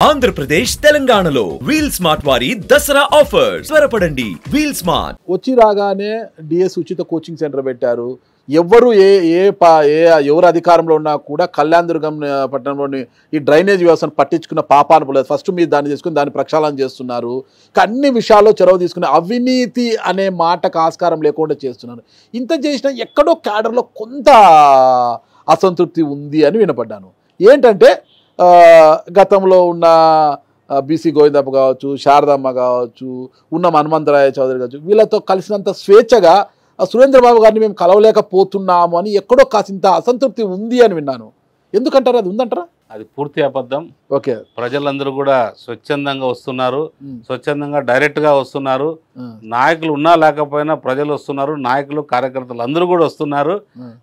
ఆంధ్రప్రదేశ్ తెలంగాణలో wheel smart వారి Dasara offers త్వరపడండి. వీల్ స్మార్ట్ వచ్చి రాగానే డిఎస్ ఉచిత కోచింగ్ సెంటర్ పెట్టారు. ఎవరు ఎవరు అధికారంలో ఉన్నా కూడా కళ్యాణదుర్గం పట్టణంలోని ఈ డ్రైనేజ్ వ్యవస్థను పట్టించుకున్న పాపాలు పోలేదు. ఫస్ట్ మీరు దాన్ని తీసుకుని దాన్ని ప్రక్షాళన చేస్తున్నారు. అన్ని విషయాల్లో చొరవ తీసుకుని అవినీతి అనే మాటకు ఆస్కారం లేకుండా చేస్తున్నారు. ఇంత చేసినా ఎక్కడో క్యాడర్లో కొంత అసంతృప్తి ఉంది అని వినపడ్డాను. ఏంటంటే గతంలో ఉన్న బీసీ గోవిందప్ప కావచ్చు, శారదమ్మ కావచ్చు, ఉన్న హనుమంతరాయ చౌదరి కావచ్చు, వీళ్ళతో కలిసినంత స్వేచ్ఛగా సురేంద్రబాబు గారిని మేము కలవలేకపోతున్నాము అని ఎక్కడో కాసింత అసంతృప్తి ఉంది అని విన్నాను. ఎందుకంటారు? అది ఉందంటారా? అది పూర్తి అబద్ధం. ఓకే, ప్రజలందరూ కూడా స్వచ్ఛందంగా వస్తున్నారు, స్వచ్ఛందంగా డైరెక్ట్గా వస్తున్నారు. నాయకులు ఉన్నా లేకపోయినా ప్రజలు వస్తున్నారు, నాయకులు కార్యకర్తలు అందరూ కూడా వస్తున్నారు.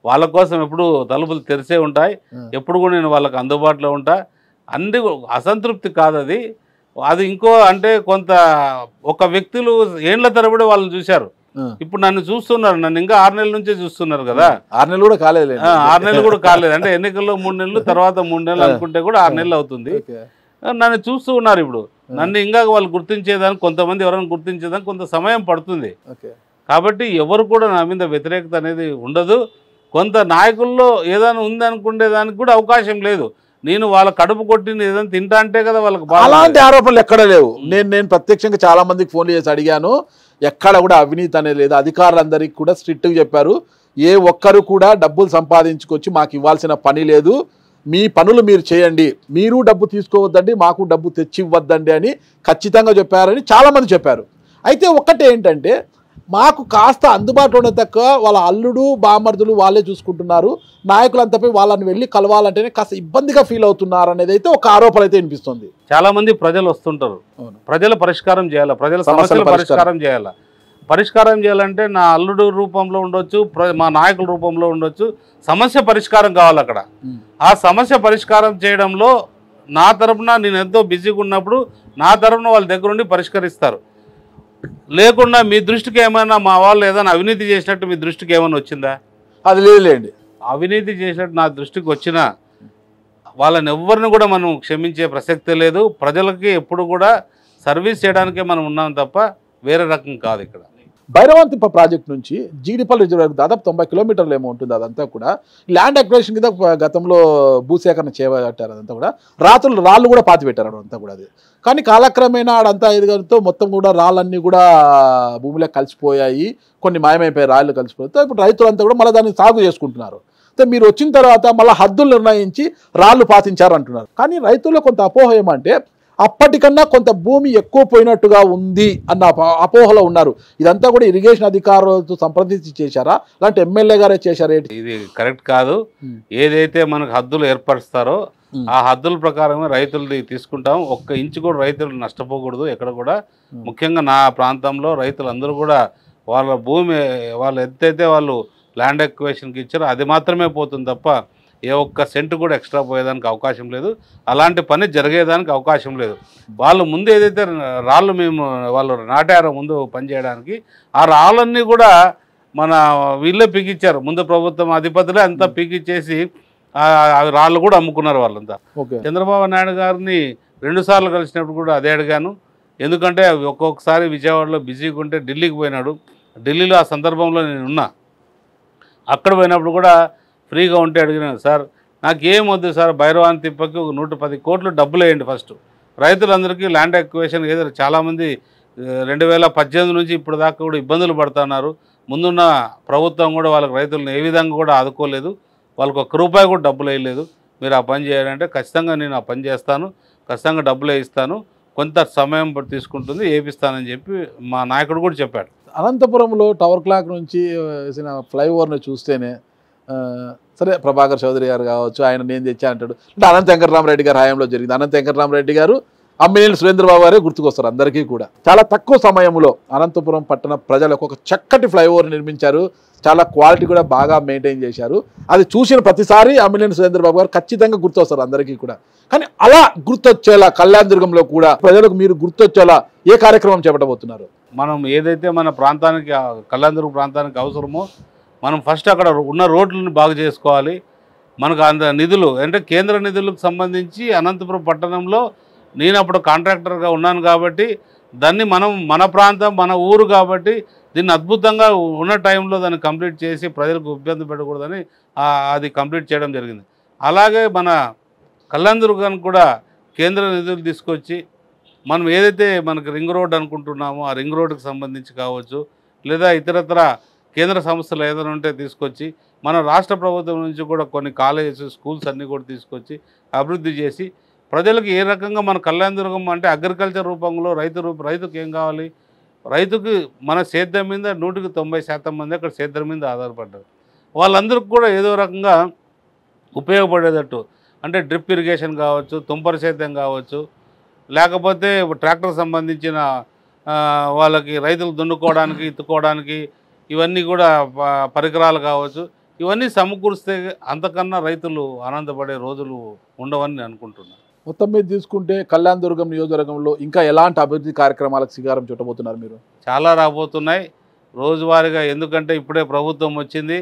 వాళ్ళ కోసం ఎప్పుడు తలుపులు తెరిసే ఉంటాయి, ఎప్పుడు కూడా నేను వాళ్ళకి అందుబాటులో ఉంటా. అన్ని అసంతృప్తి కాదు అది. అది ఇంకో అంటే కొంత ఒక వ్యక్తులు ఏండ్ల తరబడి వాళ్ళని చూశారు. ఇప్పుడు నన్ను చూస్తున్నారు, నన్ను ఇంకా 6 నెలల నుంచే చూస్తున్నారు కదా. 6 నెలలు కూడా కాలేదు. 6 నెలలు కూడా కాలేదు అంటే ఎన్నికల్లో 3 నెలలు, తర్వాత 3 నెలలు అనుకుంటే కూడా 6 నెలలు అవుతుంది. నన్ను చూస్తూ ఉన్నారు. ఇప్పుడు నన్ను ఇంకా వాళ్ళు గుర్తించేదానికి, కొంతమంది ఎవరైనా గుర్తించేదానికి కొంత సమయం పడుతుంది. కాబట్టి ఎవరు కూడా నా మీద వ్యతిరేకత అనేది ఉండదు. కొంత నాయకుల్లో ఏదైనా ఉంది అనుకునేదానికి కూడా అవకాశం లేదు. నేను వాళ్ళ కడుపు కొట్టిన ఏదైనా తింటా అంటే కదా వాళ్ళకి. అలాంటి ఆరోపణలు ఎక్కడ లేవు. నేను ప్రత్యక్షంగా చాలా మందికి ఫోన్ చేసి అడిగాను. ఎక్కడ కూడా అవినీతి అనేది లేదు. అధికారులందరికీ కూడా స్ట్రిక్ట్గా చెప్పారు, ఏ ఒక్కరు కూడా డబ్బులు సంపాదించుకొచ్చి మాకు ఇవ్వాల్సిన పని లేదు, మీ పనులు మీరు చేయండి, మీరు డబ్బు తీసుకోవద్దండి, మాకు డబ్బు తెచ్చి ఇవ్వద్దండి అని ఖచ్చితంగా చెప్పారని చాలామంది చెప్పారు. అయితే ఒక్కటే ఏంటంటే, మాకు కాస్త అందుబాటులో తక్కువ వాళ్ళ అల్లుడు బామర్దులు వాళ్ళే చూసుకుంటున్నారు, నాయకులంతపై వాళ్ళని వెళ్ళి కలవాలంటేనే కాస్త ఇబ్బందిగా ఫీల్ అవుతున్నారు అనేది అయితే ఒక ఆరోపణ అయితే వినిపిస్తుంది. చాలా మంది ప్రజలు వస్తుంటారు, ప్రజల పరిష్కారం చేయాలి, ప్రజల సమస్యల పరిష్కారం చేయాలి. పరిష్కారం చేయాలంటే నా అల్లుడు రూపంలో ఉండొచ్చు, మా నాయకుల రూపంలో ఉండొచ్చు, సమస్య పరిష్కారం కావాలి అక్కడ. ఆ సమస్య పరిష్కారం చేయడంలో నా తరపున నేను ఎంతో బిజీగా ఉన్నప్పుడు నా తరపున వాళ్ళ దగ్గర ఉండి పరిష్కరిస్తారు. లేకుండా మీ దృష్టికి ఏమైనా మా వాళ్ళు ఏదైనా అవినీతి చేసినట్టు మీ దృష్టికి ఏమైనా వచ్చిందా? అది లేదులేండి. అవినీతి చేసినట్టు నా దృష్టికి వచ్చినా వాళ్ళని ఎవరిని కూడా మనం క్షమించే ప్రసక్తే లేదు. ప్రజలకి ఎప్పుడు కూడా సర్వీస్ చేయడానికే మనం ఉన్నాం తప్ప వేరే రకం కాదు. ఇక్కడ భైరవంతిప్ప ప్రాజెక్ట్ నుంచి జీడిపల్లి రిజర్వ్ వరకు దాదాపు 90 కిలోమీటర్లు ఏమో ఉంటుంది. అదంతా కూడా ల్యాండ్ అక్విజిషన్ కింద గతంలో భూసేకరణ చేపట్టారు. అదంతా కూడా రాళ్ళు కూడా పాతి పెట్టారు అదంతా కూడా. అది కానీ కాలక్రమేణా ఆడంతా ఎదుగుతో మొత్తం కూడా రాళ్ళన్నీ కూడా భూమిలో కలిసిపోయాయి, కొన్ని మాయమైపోయాయి, రాళ్ళు కలిసిపోతే ఇప్పుడు రైతులంతా కూడా మళ్ళీ దాన్ని సాగు చేసుకుంటున్నారు. అయితే మీరు వచ్చిన తర్వాత మళ్ళీ హద్దులు నిర్ణయించి రాళ్ళు పాతించారు అంటున్నారు. కానీ రైతుల్లో కొంత అపోహ ఏమంటే, అప్పటికన్నా కొంత భూమి ఎక్కువ పోయినట్టుగా ఉంది అన్న అపోహలో ఉన్నారు. ఇదంతా కూడా ఇరిగేషన్ అధికారులతో సంప్రదించి చేశారా, అలాంటి ఎమ్మెల్యే గారే చేశారా? ఇది కరెక్ట్ కాదు. ఏదైతే మనకు హద్దులు ఏర్పరుస్తారో ఆ హద్దుల ప్రకారమే రైతులది తీసుకుంటాం. 1 ఇంచు కూడా రైతులు నష్టపోకూడదు ఎక్కడ కూడా. ముఖ్యంగా నా ప్రాంతంలో రైతులందరూ కూడా వాళ్ళ భూమి వాళ్ళు ఎంతైతే వాళ్ళు ల్యాండ్ ఎక్విజిషన్కి ఇచ్చారో అది మాత్రమే పోతుంది తప్ప ఏ ఒక్క సెంటు కూడా ఎక్స్ట్రా పోయేదానికి అవకాశం లేదు. అలాంటి పని జరిగేదానికి అవకాశం లేదు. వాళ్ళు ముందు ఏదైతే రాళ్ళు వాళ్ళు నాటారో ముందు పని చేయడానికి, ఆ రాళ్ళన్నీ కూడా మన వీళ్ళే పీకిచ్చారు. ముందు ప్రభుత్వం అధిపతులే అంతా పీకిచ్చేసి రాళ్ళు కూడా అమ్ముకున్నారు వాళ్ళంతా. చంద్రబాబు నాయుడు గారిని 2 సార్లు కలిసినప్పుడు కూడా అదే అడిగాను. ఎందుకంటే ఒక్కొక్కసారి విజయవాడలో బిజీగా ఉంటే ఢిల్లీకి పోయినాడు. ఢిల్లీలో ఆ సందర్భంలో నేను ఉన్నా. అక్కడ పోయినప్పుడు కూడా ఫ్రీగా ఉంటే అడిగినాను, సార్ నాకేం వద్దు సార్, భైరవాంతిప్పకి ఒక 110 కోట్లు డబ్బులు వేయండి ఫస్ట్. రైతులందరికీ ల్యాండ్ ఎక్విజిషన్ ఏదో చాలామంది 2018 నుంచి ఇప్పుడు దాకా కూడా ఇబ్బందులు పడుతున్నారు. ముందున్న ప్రభుత్వం కూడా వాళ్ళకి రైతులను ఏ విధంగా కూడా ఆదుకోలేదు, వాళ్ళకి ₹1 కూడా డబ్బులు వేయలేదు. మీరు ఆ పని చేయాలంటే ఖచ్చితంగా నేను ఆ పని చేస్తాను, ఖచ్చితంగా డబ్బులు వేయిస్తాను, కొంత సమయం తీసుకుంటుంది, వేపిస్తానని చెప్పి మా నాయకుడు కూడా చెప్పాడు. అనంతపురంలో టవర్ క్లాక్ నుంచి వేసిన ఫ్లైఓవర్ని చూస్తేనే సరే ప్రభాకర్ చౌదరి గారు కావచ్చు, ఆయన నేను తెచ్చా అంటాడు. అంటే అనంత వెంకటరామరెడ్డి గారు హయాంలో జరిగింది. అనంత వెంకటరామరెడ్డి గారు, అమ్మినేని సురేంద్రబాబు గారే గుర్తుకొస్తారు అందరికీ కూడా. చాలా తక్కువ సమయంలో అనంతపురం పట్టణ ప్రజలకు ఒక చక్కటి ఫ్లైఓవర్ నిర్మించారు. చాలా క్వాలిటీ కూడా బాగా మెయింటైన్ చేశారు. అది చూసిన ప్రతిసారి అమ్మినేని సురేంద్రబాబు గారు ఖచ్చితంగా గుర్తొస్తారు అందరికీ కూడా. కానీ అలా గుర్తొచ్చేలా కళ్యాణదుర్గంలో కూడా ప్రజలకు మీరు గుర్తొచ్చేలా ఏ కార్యక్రమం చేపట్టబోతున్నారు? మనం ఏదైతే మన ప్రాంతానికి కళ్యాణదుర్గం ప్రాంతానికి అవసరమో మనం ఫస్ట్ అక్కడ ఉన్న రోడ్లను బాగు చేసుకోవాలి. మనకు అంత నిధులు అంటే కేంద్ర నిధులకు సంబంధించి అనంతపురం పట్టణంలో నేను అప్పుడు కాంట్రాక్టర్గా ఉన్నాను కాబట్టి దాన్ని మన ప్రాంతం మన ఊరు కాబట్టి దీన్ని అద్భుతంగా ఉన్న టైంలో దాన్ని కంప్లీట్ చేసి ప్రజలకు ఇబ్బంది పెట్టకూడదని అది కంప్లీట్ చేయడం జరిగింది. అలాగే మన కళ్యాణదుర్గానికి కూడా కేంద్ర నిధులు తీసుకొచ్చి మనం ఏదైతే మనకి రింగ్ రోడ్ అనుకుంటున్నామో ఆ రింగ్ రోడ్డుకి సంబంధించి కావచ్చు, లేదా ఇతరత్ర కేంద్ర సంస్థలు ఏదైనా ఉంటే తీసుకొచ్చి మన రాష్ట్ర ప్రభుత్వం నుంచి కూడా కొన్ని కాలేజెస్ స్కూల్స్ అన్నీ కూడా తీసుకొచ్చి అభివృద్ధి చేసి ప్రజలకు ఏ రకంగా మన కళ్యాణదుర్గం అంటే అగ్రికల్చర్ రూపంలో రైతుకు ఏం కావాలి, రైతుకి మన సేద్యం మీద 100% మంది అక్కడ సేద్యం మీద ఆధారపడ్డారు. వాళ్ళందరికీ కూడా ఏదో రకంగా ఉపయోగపడేటట్టు అంటే డ్రిప్ ఇరిగేషన్ కావచ్చు, తుంపర సేద్యం కావచ్చు, లేకపోతే ట్రాక్టర్ సంబంధించిన వాళ్ళకి రైతులు దున్నుకోవడానికి ఇత్తుకోవడానికి ఇవన్నీ కూడా పరికరాలు కావచ్చు, ఇవన్నీ సమకూరిస్తే అంతకన్నా రైతులు ఆనందపడే రోజులు ఉండవని నేను అనుకుంటున్నాను. మొత్తం మీద తీసుకుంటే కళ్యాణదుర్గం నియోజకవర్గంలో ఇంకా ఎలాంటి అభివృద్ధి కార్యక్రమాలకు శ్రీకారం చుట్టబోతున్నారు మీరు? చాలా రాబోతున్నాయి రోజువారీగా. ఎందుకంటే ఇప్పుడే ప్రభుత్వం వచ్చింది,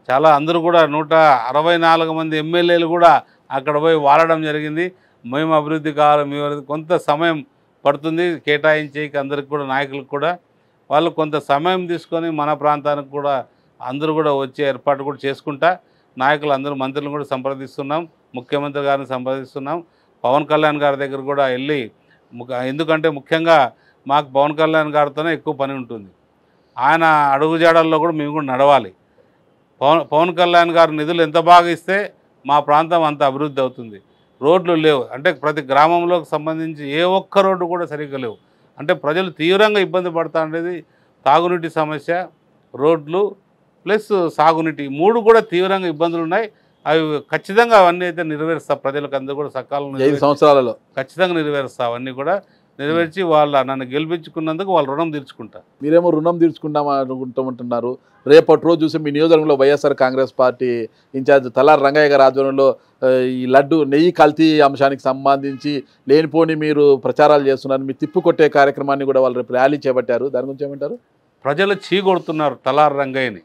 చాలా అందరూ కూడా 164 మంది ఎమ్మెల్యేలు కూడా అక్కడ పోయి వాడడం జరిగింది. మేము అభివృద్ధి కావాలి, మేము కొంత సమయం పడుతుంది కేటాయించేకి అందరికి కూడా, నాయకులకు కూడా వాళ్ళు కొంత సమయం తీసుకొని మన ప్రాంతానికి కూడా అందరూ కూడా వచ్చే ఏర్పాటు కూడా చేసుకుంటా నాయకులు అందరూ మంత్రులను కూడా సంప్రదిస్తున్నాం, ముఖ్యమంత్రి గారిని సంప్రదిస్తున్నాం, పవన్ కళ్యాణ్ గారి దగ్గర కూడా వెళ్ళి ఎందుకంటే ముఖ్యంగా మాకు పవన్ కళ్యాణ్ గారితోనే ఎక్కువ పని ఉంటుంది. ఆయన అడుగుజాడల్లో కూడా మేము కూడా నడవాలి. పవన్ కళ్యాణ్ గారు నిధులు ఎంత బాగా ఇస్తే మా ప్రాంతం అంత అభివృద్ధి అవుతుంది. రోడ్లు లేవు అంటే ప్రతి గ్రామంలోకి సంబంధించి ఏ ఒక్క రోడ్డు కూడా సరిగ్గా లేవు. అంటే ప్రజలు తీవ్రంగా ఇబ్బంది పడతా ఉండేది తాగునీటి సమస్య, రోడ్లు ప్లస్ సాగునీటి, 3 కూడా తీవ్రంగా ఇబ్బందులు ఉన్నాయి. అవి ఖచ్చితంగా అవన్నీ అయితే నెరవేరుస్తా, ప్రజలకు అందరూ కూడా సకాలంలో 5 సంవత్సరాలలో ఖచ్చితంగా నెరవేరుస్తా. అవన్నీ కూడా నెరవేర్చి నన్ను గెలిపించుకున్నందుకు వాళ్ళ రుణం తీర్చుకుంటా. మీరేమో రుణం తీర్చుకుంటామని అనుకుంటామంటున్నారు. రేపటి రోజు చూసి మీ నియోజకవర్గంలో వైఎస్ఆర్ కాంగ్రెస్ పార్టీ ఇన్ఛార్జ్ తలారి రంగయ్య గారి ఆధ్వర్యంలో ఈ లడ్డు నెయ్యి కల్తీ అంశానికి సంబంధించి లేనిపోని మీరు ప్రచారాలు చేస్తున్నారు, మీ తిప్పు కొట్టే కార్యక్రమాన్ని కూడా వాళ్ళు రేపు ర్యాలీ చేపట్టారు. దాని గురించి ఏమంటారు? ప్రజలు చీకొడుతున్నారు తలారి రంగయ్యని.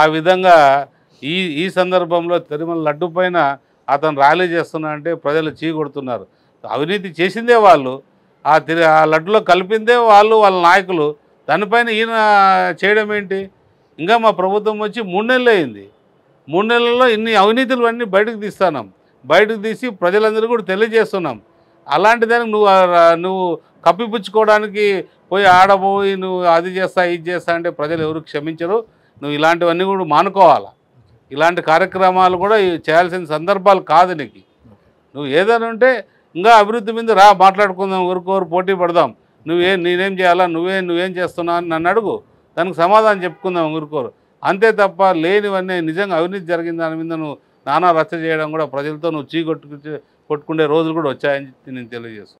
ఆ విధంగా ఈ సందర్భంలో తిరుమల లడ్డు పైన అతను ర్యాలీ చేస్తున్నా అంటే ప్రజలు చీకొడుతున్నారు. అవినీతి చేసిందే వాళ్ళు, ఆ లడ్డులో కలిపిందే వాళ్ళు, వాళ్ళ నాయకులు. దానిపైన ఈయన చేయడం ఏంటి? ఇంకా మా ప్రభుత్వం వచ్చి 3 నెలలు అయింది. 3 నెలల్లో ఇన్ని అవినీతులు అన్నీ బయటకు తీసి ప్రజలందరూ కూడా తెలియజేస్తున్నాం. అలాంటి దానికి నువ్వు కప్పిపుచ్చుకోవడానికి పోయి ఆడబోయి నువ్వు అది చేస్తా ఇది చేస్తా అంటే ప్రజలు ఎవరు క్షమించరు. నువ్వు ఇలాంటివన్నీ కూడా మానుకోవాలా. ఇలాంటి కార్యక్రమాలు కూడా చేయాల్సిన సందర్భాలు కాదు నీకు. నువ్వు ఏదైనా ఉంటే ఇంకా అభివృద్ధి మీద మాట్లాడుకుందాం, ఊరుకోరు పోటీ పడదాం. నేనేం చేయాలా, నువ్వేం చేస్తున్నావు అని నన్ను అడుగు, దానికి సమాధానం చెప్పుకుందాం, ఊరుకోరు. అంతే తప్ప లేనివన్నీ నిజంగా అవినీతి జరిగిన దాని మీద నువ్వు నానా రచ్చ చేయడం కూడా ప్రజలతో నువ్వు కొట్టుకునే రోజులు కూడా వచ్చాయని నేను తెలియజేస్తున్నాను.